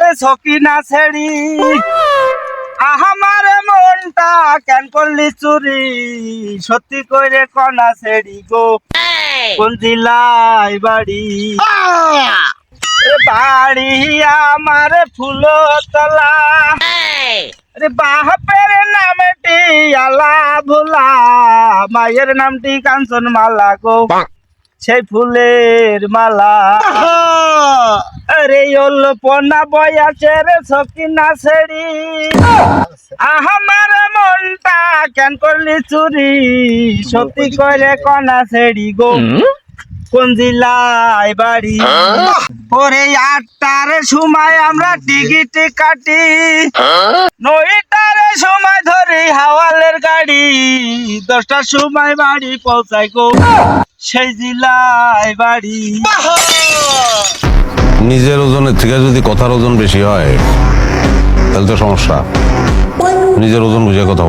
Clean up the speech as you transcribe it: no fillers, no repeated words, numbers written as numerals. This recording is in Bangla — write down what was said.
রে সকিনা ছেড়ি আহামারে মনটা কেন করলি চুরি সত্যি কইরে কনা ছেড়ি গো কোন জেলায় বাড়ি বাড়ি আমার ফুলতলা রে বাপের নামটি আলা ভোলা মায়ের নামটি কাঞ্চন মালা গো সেই ফুলের মালা আরে অল্পনা বয়াসের সকিনা ছেড়ি আমার মনটা কেন করলি চুরি সত্যি করে কনা ছেড়ি গো কোন জেলায় বাড়ি ওরে 8টার সময় আমরা টিকিট কাটি 9টার সময় ধরি হাওয়ালের গাড়ি 10টার সময় বাড়ি পৌঁছাই গো সেই জেলায় বাড়ি। নিজের ওজনের থেকে যদি কথার ওজন বেশি হয় তাহলে তো সমস্যা। নিজের ওজন বুঝে কথা